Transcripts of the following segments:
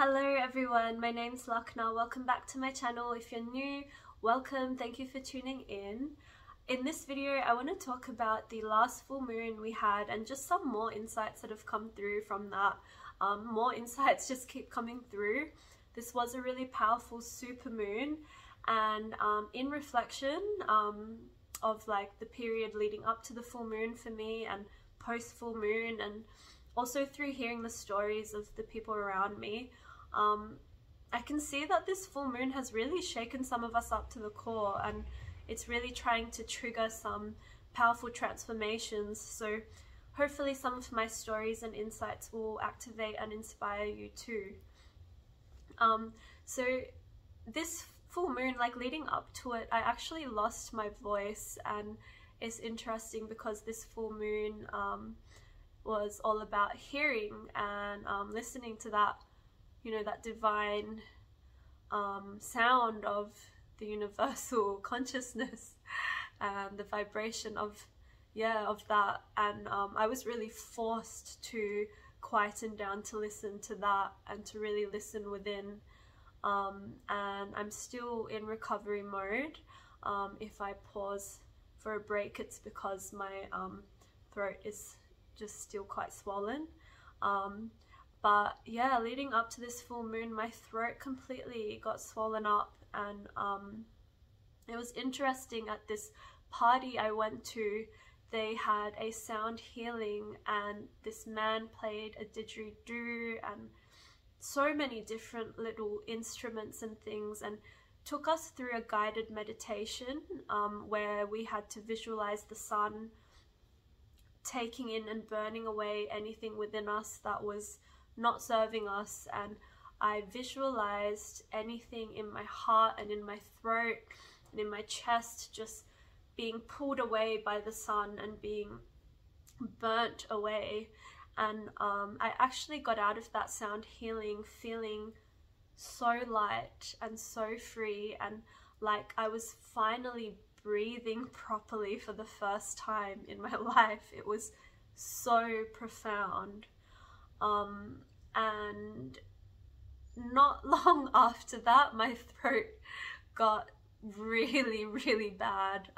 Hello everyone, my name's Lakna. Welcome back to my channel. If you're new, welcome. Thank you for tuning in. In this video, I want to talk about the last full moon we had and just some more insights that have come through from that. More insights just keep coming through. This was a really powerful super moon, and in reflection of like the period leading up to the full moon for me and post full moon, and also through hearing the stories of the people around me, I can see that this full moon has really shaken some of us up to the core, and it's really trying to trigger some powerful transformations. So hopefully some of my stories and insights will activate and inspire you too. So this full moon, like leading up to it, I actually lost my voice, and it's interesting because this full moon was all about hearing and listening to that, you know, that divine sound of the universal consciousness and the vibration of that. And I was really forced to quieten down to listen to that and to really listen within. And I'm still in recovery mode. If I pause for a break, it's because my throat is just still quite swollen. But yeah, leading up to this full moon, my throat completely got swollen up, and it was interesting. At this party I went to, they had a sound healing, and this man played a didgeridoo and so many different little instruments and things, and took us through a guided meditation where we had to visualize the sun taking in and burning away anything within us that was not serving us. And I visualized anything in my heart and in my throat and in my chest just being pulled away by the sun and being burnt away. And I actually got out of that sound healing feeling so light and so free, and like I was finally breathing properly for the first time in my life. It was so profound. And not long after that, my throat got really bad.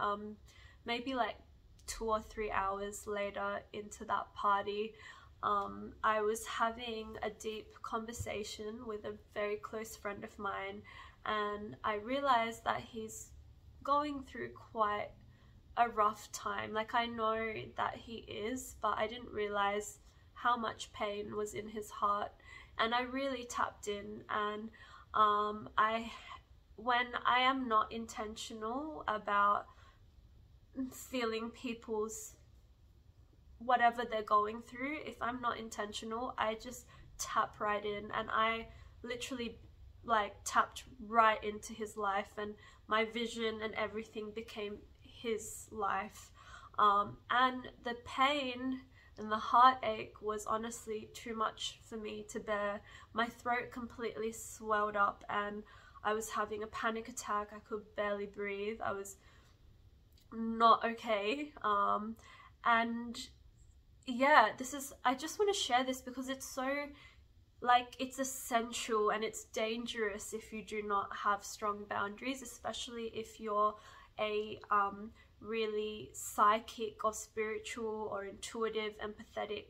Maybe like 2 or 3 hours later into that party, I was having a deep conversation with a very close friend of mine, and I realized that he's going through quite a rough time. Like, I know that he is, but I didn't realize how much pain was in his heart, and I really tapped in. And when I am not intentional about feeling people's whatever they're going through, if I'm not intentional, I just tap right in, and I literally like tapped right into his life, and my vision and everything became his life. And the pain and the heartache was honestly too much for me to bear. My throat completely swelled up, and I was having a panic attack. I could barely breathe. I was not okay. And yeah, I just want to share this because it's so, like, it's essential, and it's dangerous if you do not have strong boundaries, especially if you're a really psychic or spiritual or intuitive, empathetic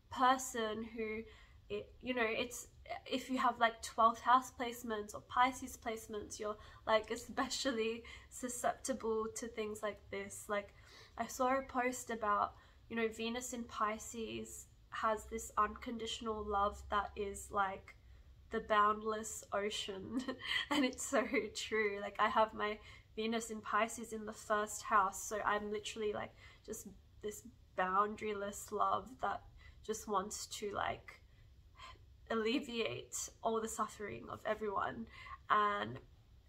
person who, it's, if you have like 12th house placements or Pisces placements, you're like especially susceptible to things like this. Like, I saw a post about, you know, Venus in Pisces has this unconditional love that is like the boundless ocean. And it's so true. Like, I have my Venus in Pisces in the 1st house, so I'm literally like just this boundaryless love that just wants to like alleviate all the suffering of everyone. And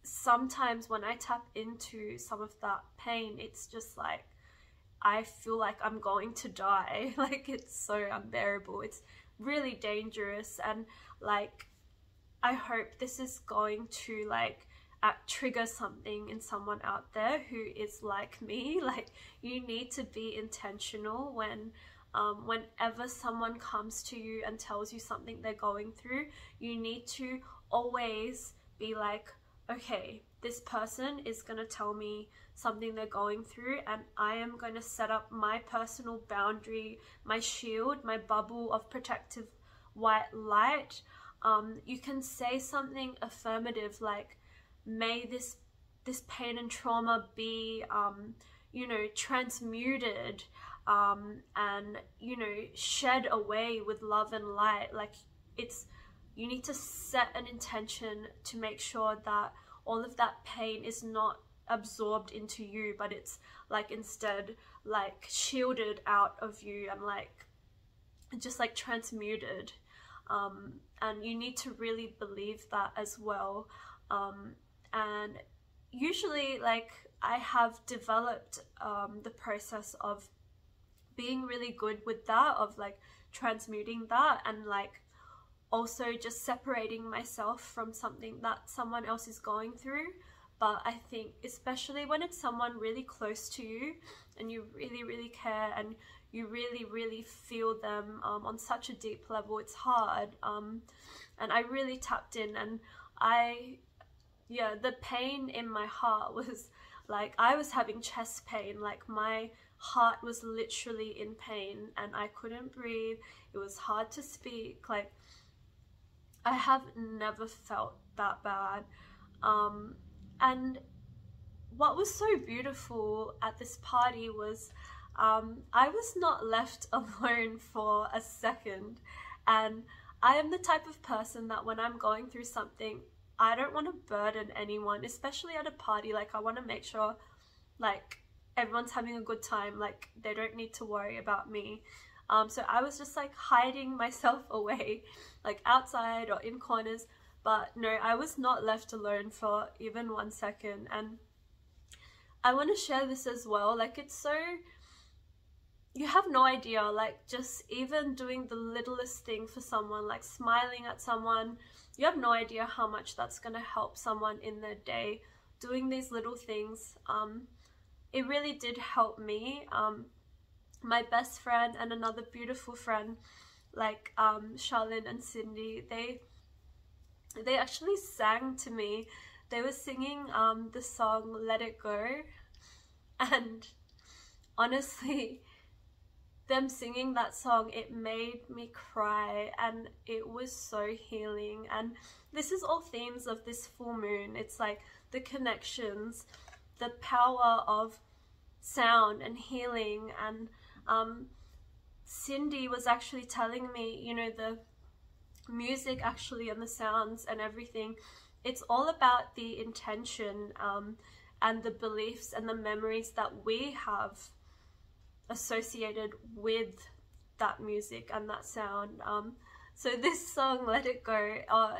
sometimes when I tap into some of that pain, it's just like I feel like I'm going to die. Like, it's so unbearable. It's really dangerous. And like, I hope this is going to like trigger something in someone out there who is like me. Like, you need to be intentional when whenever someone comes to you and tells you something they're going through, you need to always be like, okay, this person is going to tell me something they're going through, and I am going to set up my personal boundary, my shield, my bubble of protective white light. You can say something affirmative like, may this pain and trauma be, you know, transmuted, and, you know, shed away with love and light. Like, you need to set an intention to make sure that all of that pain is not absorbed into you, but it's like instead like shielded out of you and like just like transmuted. And you need to really believe that as well. And usually, like, I have developed the process of being really good with that, of like transmuting that, and like also just separating myself from something that someone else is going through. But I think especially when it's someone really close to you and you really, really care and you really, really feel them on such a deep level, it's hard. And I really tapped in, and the pain in my heart was like, I was having chest pain, like my heart was literally in pain and I couldn't breathe. It was hard to speak. Like, I have never felt that bad. And what was so beautiful at this party was I was not left alone for a second. And I am the type of person that when I'm going through something, I don't want to burden anyone, especially at a party. Like, I want to make sure like everyone's having a good time, like they don't need to worry about me. So I was just like hiding myself away, like outside or in corners. But no, I was not left alone for even 1 second. And I want to share this as well. Like, it's so, you have no idea, like just even doing the littlest thing for someone, like smiling at someone, you have no idea how much that's going to help someone in their day. Doing these little things, it really did help me. My best friend and another beautiful friend, like Charlene and Cindy, they actually sang to me. They were singing the song Let It Go, and honestly, them singing that song, it made me cry, and it was so healing. And this is all themes of this full moon. It's like the connections, the power of sound and healing. And Cindy was actually telling me, you know, the music actually and the sounds and everything, it's all about the intention and the beliefs and the memories that we have associated with that music and that sound. So this song, Let It Go,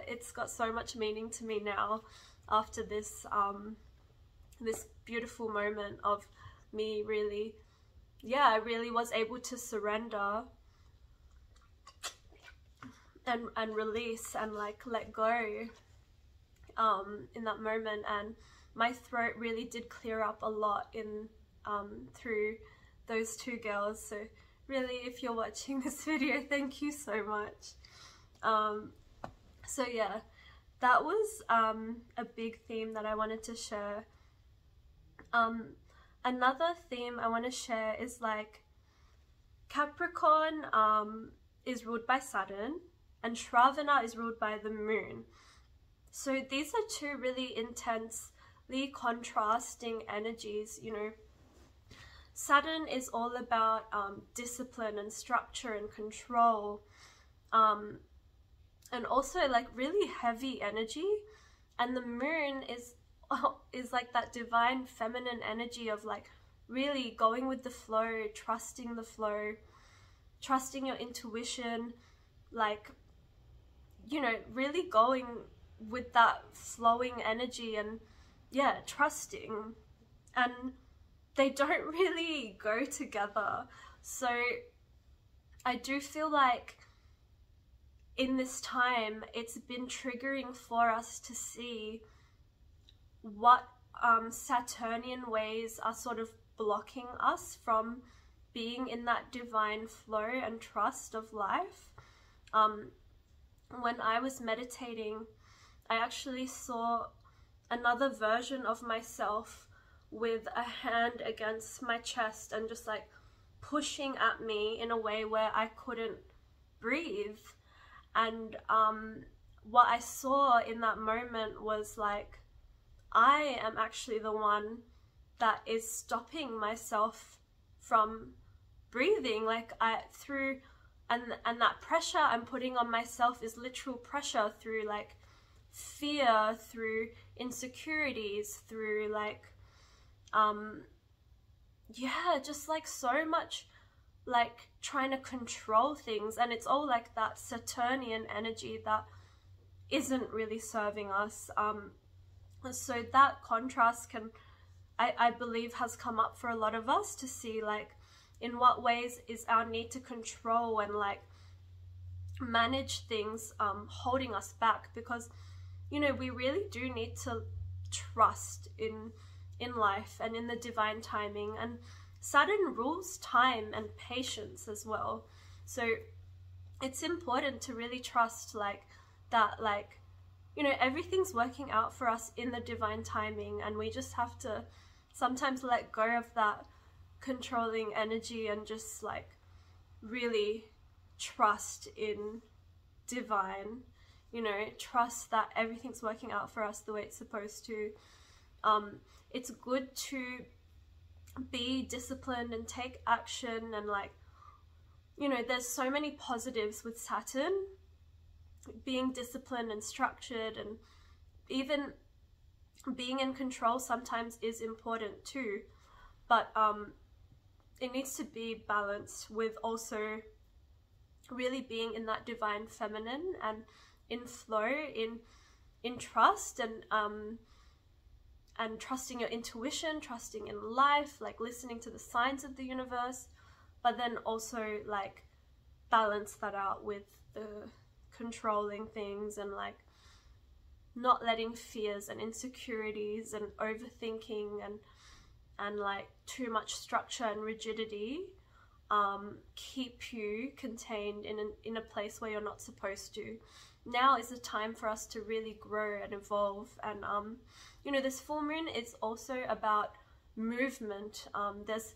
it's got so much meaning to me now after this this beautiful moment of me really, I really was able to surrender and release and like let go in that moment. And my throat really did clear up a lot in through those two girls. So really, if you're watching this video, thank you so much. So yeah, that was a big theme that I wanted to share. Another theme I want to share is like Capricorn is ruled by Saturn and Shravana is ruled by the moon. So these are two really intensely contrasting energies. You know, Saturn is all about discipline and structure and control, and also like really heavy energy. And the moon is like that divine feminine energy of like really going with the flow, trusting the flow, trusting your intuition, like, you know, really going with that flowing energy and trusting. And they don't really go together. So I do feel like in this time it's been triggering for us to see what Saturnian ways are sort of blocking us from being in that divine flow and trust of life. When I was meditating, I actually saw another version of myself with a hand against my chest and just like pushing at me in a way where I couldn't breathe. And what I saw in that moment was like, I am actually the one that is stopping myself from breathing. Like and that pressure I'm putting on myself is literal pressure through like fear, through insecurities, through like just like so much like trying to control things, and it's all like that Saturnian energy that isn't really serving us. So that contrast I believe has come up for a lot of us to see like in what ways is our need to control and like manage things holding us back, because you know we really do need to trust in life and in the divine timing. And Saturn rules time and patience as well, so it's important to really trust like that, like, you know, everything's working out for us in the divine timing, and we just have to sometimes let go of that controlling energy and just like really trust in divine, you know, trust that everything's working out for us the way it's supposed to. It's good to be disciplined and take action, and like, you know, there's so many positives with Saturn. Being disciplined and structured and even being in control sometimes is important too, but it needs to be balanced with also really being in that divine feminine and in flow, in trust, and trusting your intuition, trusting in life, like listening to the signs of the universe, but then also like balance that out with the controlling things and like not letting fears and insecurities and overthinking and like too much structure and rigidity keep you contained in a place where you're not supposed to. Now is the time for us to really grow and evolve. And you know, this full moon is also about movement. There's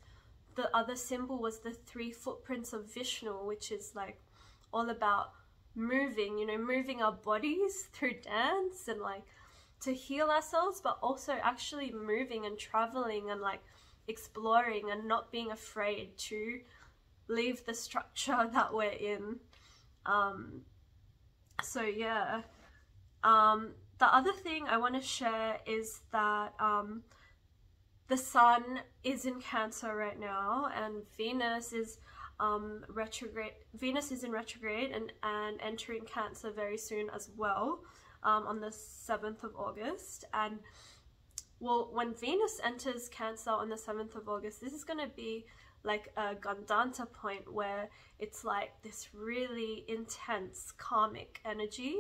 the other symbol was the 3 footprints of Vishnu, which is like all about moving, you know, moving our bodies through dance and like to heal ourselves, but also actually moving and traveling and like exploring and not being afraid to leave the structure that we're in. So yeah, the other thing I want to share is that the sun is in Cancer right now, and Venus is retrograde. Venus is in retrograde and entering Cancer very soon as well, on the 7th of August. And well, when Venus enters Cancer on the 7th of August, this is going to be like a Gandanta point where it's like this really intense karmic energy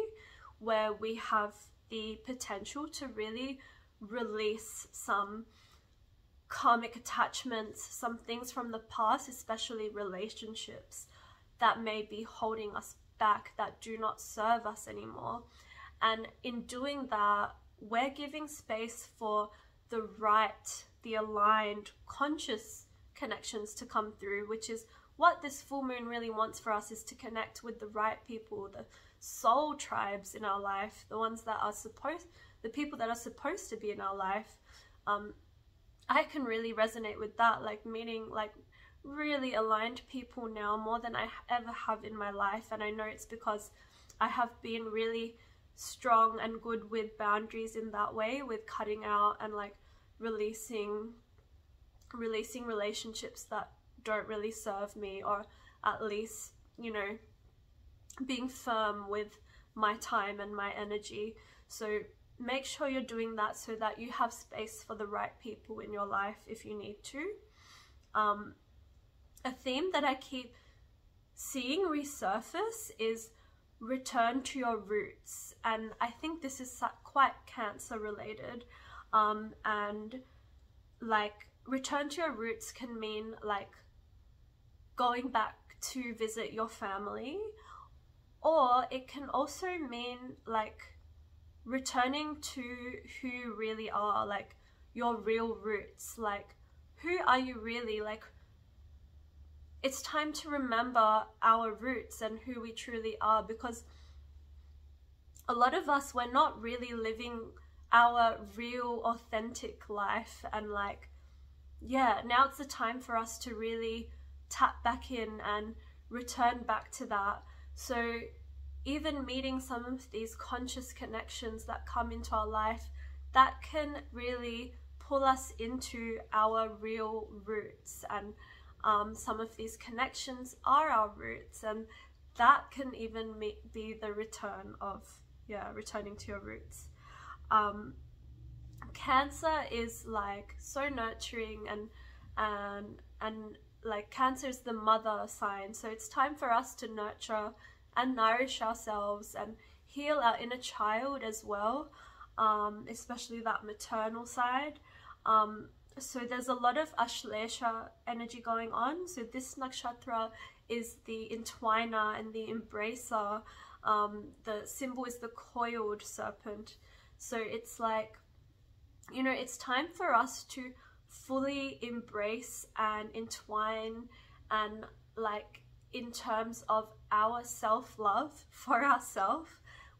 where we have the potential to really release some karmic attachments, some things from the past, especially relationships that may be holding us back, that do not serve us anymore. And in doing that, we're giving space for the right, the aligned, conscious connections to come through, which is what this full moon really wants for us, is to connect with the right people, the soul tribes in our life, the ones that are the people that are supposed to be in our life. I can really resonate with that, like meeting like really aligned people now more than I ever have in my life. And I know it's because I have been really strong and good with boundaries in that way, with cutting out and like releasing relationships that don't really serve me, or at least, you know, being firm with my time and my energy. So make sure you're doing that so that you have space for the right people in your life if you need to. A theme that I keep seeing resurface is return to your roots, and I think this is quite Cancer related. And like return to your roots can mean like going back to visit your family, or it can also mean like returning to who you really are, like your real roots. Like, who are you really? Like, it's time to remember our roots and who we truly are, because a lot of us, we're not really living our real authentic life. And like, yeah, now it's the time for us to really tap back in and return back to that. So even meeting some of these conscious connections that come into our life, that can really pull us into our real roots. And some of these connections are our roots, and that can even be the return of, returning to your roots. Cancer is like so nurturing, and like Cancer is the mother sign, so it's time for us to nurture and nourish ourselves and heal our inner child as well, especially that maternal side. So there's a lot of Ashlesha energy going on. So this nakshatra is the entwiner and the embracer. The symbol is the coiled serpent. So it's like, you know, it's time for us to fully embrace and entwine, and like in terms of our self-love for ourselves,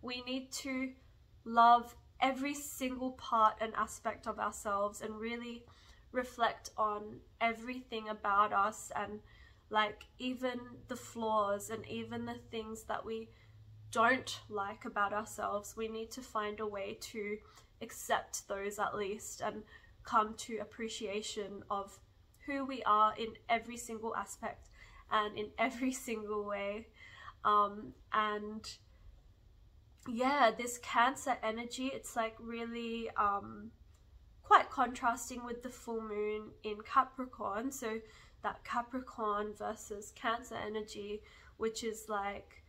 we need to love every single part and aspect of ourselves and really reflect on everything about us, and like even the flaws and even the things that we don't like about ourselves. We need to find a way to accept those at least, and come to appreciation of who we are in every single aspect and in every single way. And yeah, this Cancer energy, it's like really quite contrasting with the full moon in Capricorn. So that Capricorn versus Cancer energy, which is like,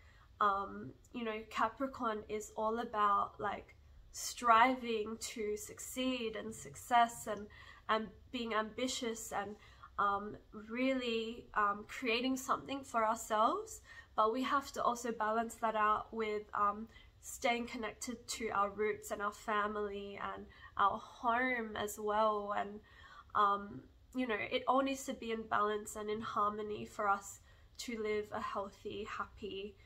you know, Capricorn is all about like striving to succeed and success, and being ambitious, and really creating something for ourselves. But we have to also balance that out with staying connected to our roots and our family and our home as well. And you know, it all needs to be in balance and in harmony for us to live a healthy, happy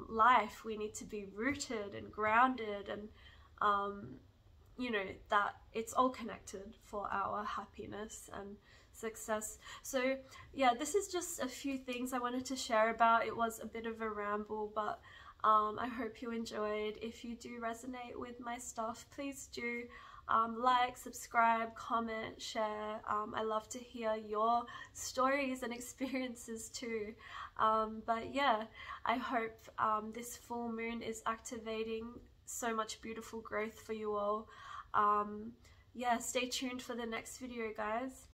life. We need to be rooted and grounded, and you know, that it's all connected for our happiness and success. So yeah, this is just a few things I wanted to share about. It was a bit of a ramble, but I hope you enjoyed. If you do resonate with my stuff, please do like, subscribe, comment, share. I love to hear your stories and experiences too. But yeah, I hope this full moon is activating so much beautiful growth for you all. Yeah, stay tuned for the next video, guys.